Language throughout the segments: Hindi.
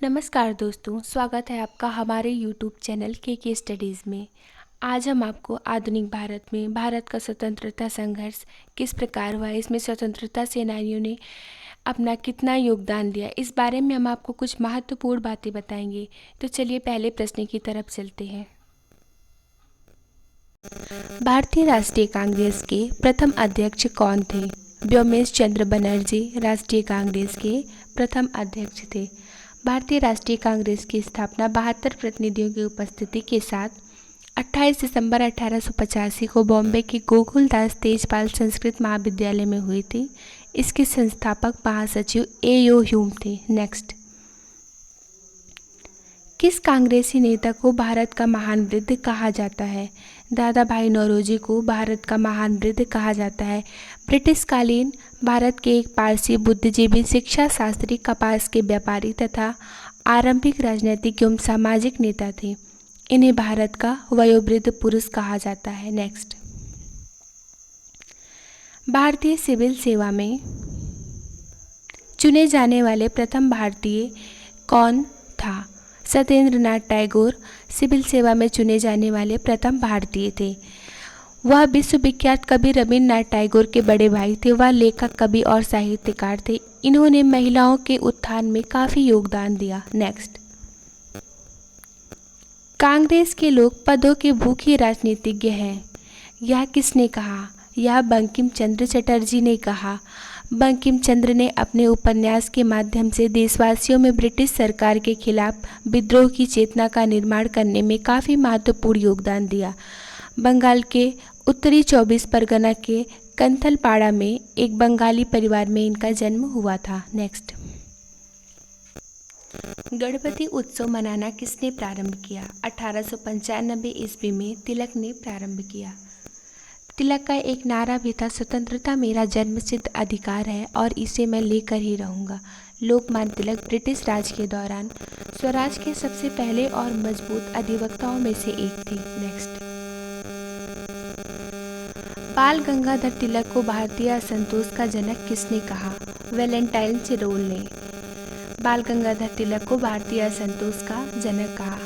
नमस्कार दोस्तों, स्वागत है आपका हमारे यूट्यूब चैनल के स्टडीज़ में। आज हम आपको आधुनिक भारत में भारत का स्वतंत्रता संघर्ष किस प्रकार हुआ, इसमें स्वतंत्रता सेनानियों ने अपना कितना योगदान दिया, इस बारे में हम आपको कुछ महत्वपूर्ण बातें बताएंगे। तो चलिए पहले प्रश्न की तरफ चलते हैं। भारतीय राष्ट्रीय कांग्रेस के प्रथम अध्यक्ष कौन थे? व्योमेश चंद्र बनर्जी राष्ट्रीय कांग्रेस के प्रथम अध्यक्ष थे। भारतीय राष्ट्रीय कांग्रेस की स्थापना 72 प्रतिनिधियों की उपस्थिति के साथ 28 दिसंबर 1885 को बॉम्बे के गोकुलदास तेजपाल संस्कृत महाविद्यालय में हुई थी। इसके संस्थापक महासचिव ए.ओ. ह्यूम थे। नेक्स्ट, किस कांग्रेसी नेता को भारत का महान वृद्ध कहा जाता है? दादा भाई नौरोजी को भारत का महान वृद्ध कहा जाता है। ब्रिटिशकालीन भारत के एक पारसी बुद्धिजीवी, शिक्षा शास्त्री, कपास के व्यापारी तथा आरंभिक राजनीतिक एवं सामाजिक नेता थे। इन्हें भारत का वयोवृद्ध पुरुष कहा जाता है। नेक्स्ट, भारतीय सिविल सेवा में चुने जाने वाले प्रथम भारतीय कौन था? सत्येंद्र नाथ टैगोर सिविल सेवा में चुने जाने वाले प्रथम भारतीय थे। वह विश्वविख्यात कवि रविन्द्रनाथ टैगोर के बड़े भाई थे। वह लेखक, कवि और साहित्यकार थे। इन्होंने महिलाओं के उत्थान में काफ़ी योगदान दिया। नेक्स्ट, कांग्रेस के लोग पदों के भूखे राजनीतिज्ञ हैं, यह किसने कहा? यह बंकिम चंद्र चटर्जी ने कहा। बंकिम चंद्र ने अपने उपन्यास के माध्यम से देशवासियों में ब्रिटिश सरकार के खिलाफ विद्रोह की चेतना का निर्माण करने में काफ़ी महत्वपूर्ण योगदान दिया। बंगाल के उत्तरी 24 परगना के कंथलपाड़ा में एक बंगाली परिवार में इनका जन्म हुआ था। नेक्स्ट, गणपति उत्सव मनाना किसने प्रारंभ किया? 1895 ईस्वी में तिलक ने प्रारंभ किया। तिलक का एक नारा भी था, स्वतंत्रता मेरा जन्मसिद्ध अधिकार है और इसे मैं लेकर ही रहूँगा। लोकमान्य तिलक ब्रिटिश राज के दौरान स्वराज के सबसे पहले और मजबूत अधिवक्ताओं में से एक थे। नेक्स्ट, बाल गंगाधर तिलक को भारतीय असंतोष का जनक किसने कहा? वैलेंटाइन चिरोल ने बाल गंगाधर तिलक को भारतीय असंतोष का जनक कहा।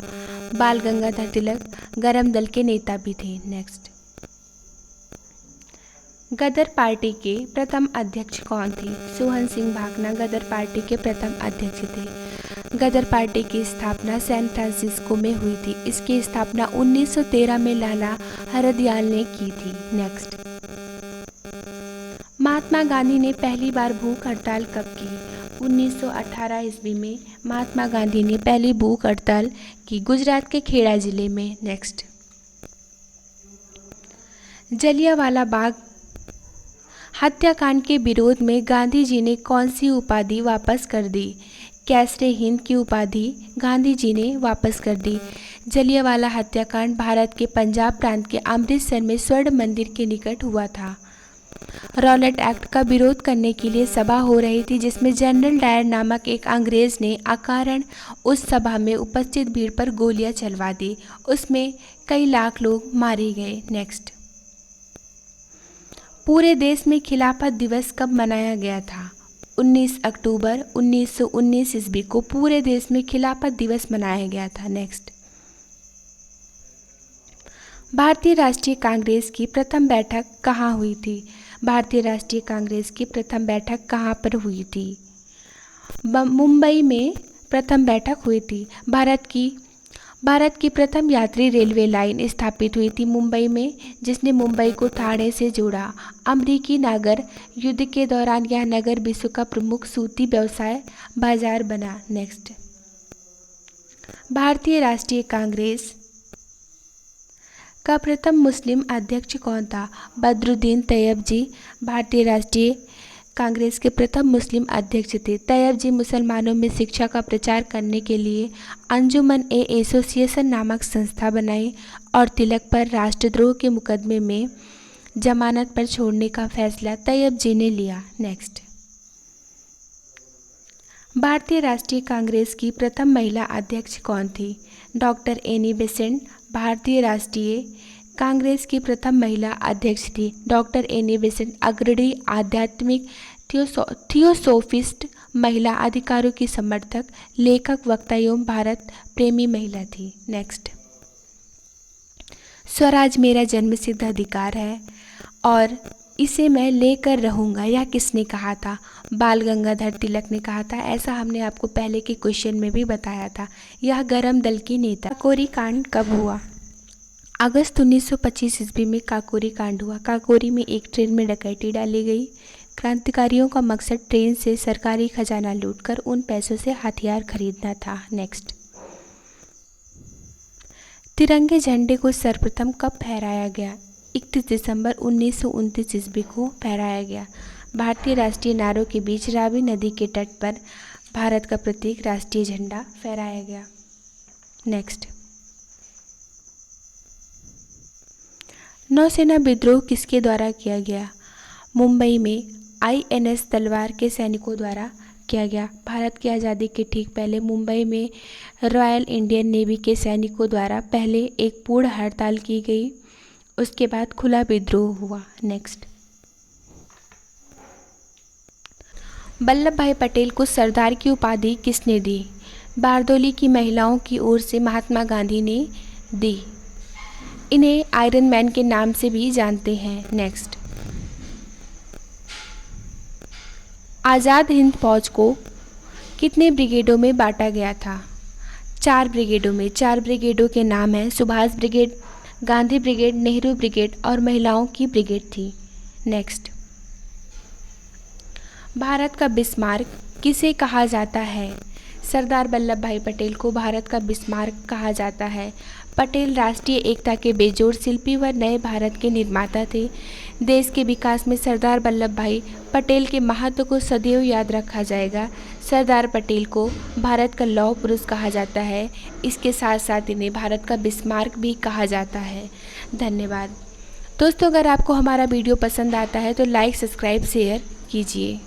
बाल गंगाधर तिलक गरम दल के नेता भी थे। नेक्स्ट, गदर पार्टी के प्रथम अध्यक्ष कौन थे? सोहन सिंह भाकना गदर पार्टी के प्रथम अध्यक्ष थे। गदर पार्टी की स्थापना सैन फ्रांसिस्को में हुई थी। इसकी स्थापना 1913 में लाला हरदयाल ने की थी। नेक्स्ट, महात्मा गांधी ने पहली बार भूख हड़ताल कब की? 1918 ईस्वी में महात्मा गांधी ने पहली भूख हड़ताल की, गुजरात के खेड़ा जिले में। नेक्स्ट, जलियांवाला बाग हत्याकांड के विरोध में गांधी जी ने कौन सी उपाधि वापस कर दी? कैसरे हिंद की उपाधि गांधी जी ने वापस कर दी। जलियांवाला हत्याकांड भारत के पंजाब प्रांत के अमृतसर में स्वर्ण मंदिर के निकट हुआ था। रॉलेट एक्ट का विरोध करने के लिए सभा हो रही थी, जिसमें जनरल डायर नामक एक अंग्रेज ने अकारण उस सभा में उपस्थित भीड़ पर गोलियां चलवा दी। उसमें कई लाख लोग मारे गए। नेक्स्ट, पूरे देश में खिलाफत दिवस कब मनाया गया था? 19 अक्टूबर 1919 ईस्वी को पूरे देश में खिलाफत दिवस मनाया गया था। नेक्स्ट, भारतीय राष्ट्रीय कांग्रेस की प्रथम बैठक कहाँ हुई थी? भारतीय राष्ट्रीय कांग्रेस की प्रथम बैठक कहाँ पर हुई थी? मुंबई में प्रथम बैठक हुई थी। भारत की प्रथम यात्री रेलवे लाइन स्थापित हुई थी मुंबई में, जिसने मुंबई को ठाणे से जोड़ा। अमेरिकी नागर युद्ध के दौरान यह नगर विश्व का प्रमुख सूती व्यवसाय बाजार बना। नेक्स्ट, भारतीय राष्ट्रीय कांग्रेस का प्रथम मुस्लिम अध्यक्ष कौन था? बदरुद्दीन तैयब जी भारतीय राष्ट्रीय कांग्रेस के प्रथम मुस्लिम अध्यक्ष थे। तैयब जी मुसलमानों में शिक्षा का प्रचार करने के लिए अंजुमन ए एसोसिएशन नामक संस्था बनाई और तिलक पर राष्ट्रद्रोह के मुकदमे में जमानत पर छोड़ने का फैसला तैयब जी ने लिया। नेक्स्ट, भारतीय राष्ट्रीय कांग्रेस की प्रथम महिला अध्यक्ष कौन थी? डॉक्टर एनी बेसेंट भारतीय राष्ट्रीय कांग्रेस की प्रथम महिला अध्यक्ष थी। डॉक्टर एनी बेसेंट अग्रणी आध्यात्मिक थियोसोफिस्ट महिला अधिकारों की समर्थक, लेखक, वक्ता एवं भारत प्रेमी महिला थी। नेक्स्ट, स्वराज मेरा जन्मसिद्ध अधिकार है और इसे मैं लेकर रहूँगा, यह किसने कहा था? बाल गंगाधर तिलक ने कहा था। ऐसा हमने आपको पहले के क्वेश्चन में भी बताया था। यह गरम दल की नेता। काकोरी कांड कब हुआ? अगस्त 1925 ईस्वी में काकोरी कांड हुआ। काकोरी में एक ट्रेन में डकैती डाली गई। क्रांतिकारियों का मकसद ट्रेन से सरकारी खजाना लूटकर उन पैसों से हथियार खरीदना था। नेक्स्ट, तिरंगे झंडे को सर्वप्रथम कब फहराया गया? 31 दिसंबर 1929 ईस्वी को फहराया गया। भारतीय राष्ट्रीय नारों के बीच रावी नदी के तट पर भारत का प्रतीक राष्ट्रीय झंडा फहराया गया। नेक्स्ट, नौसेना विद्रोह किसके द्वारा किया गया? मुंबई में INS तलवार के सैनिकों द्वारा किया गया। भारत की आज़ादी के ठीक पहले मुंबई में रॉयल इंडियन नेवी के सैनिकों द्वारा पहले एक पूर्ण हड़ताल की गई, उसके बाद खुला विद्रोह हुआ। नेक्स्ट, वल्लभ भाई पटेल को सरदार की उपाधि किसने दी? बारदोली की महिलाओं की ओर से महात्मा गांधी ने दी। इन्हें आयरन मैन के नाम से भी जानते हैं। नेक्स्ट, आज़ाद हिंद फौज को कितने ब्रिगेडों में बांटा गया था? 4 ब्रिगेडों में। 4 ब्रिगेडों के नाम हैं Subhash brigade, Gandhi brigade, Nehru brigade और महिलाओं की ब्रिगेड थी। नेक्स्ट, भारत का बिस्मार्क किसे कहा जाता है? सरदार वल्लभ भाई पटेल को भारत का बिस्मार्क कहा जाता है। पटेल राष्ट्रीय एकता के बेजोड़ शिल्पी व नए भारत के निर्माता थे। देश के विकास में सरदार वल्लभ भाई पटेल के महत्व को सदैव याद रखा जाएगा। सरदार पटेल को भारत का लौह पुरुष कहा जाता है। इसके साथ साथ इन्हें भारत का बिस्मार्क भी कहा जाता है। धन्यवाद दोस्तों। अगर आपको हमारा वीडियो पसंद आता है तो लाइक, सब्सक्राइब, शेयर कीजिए।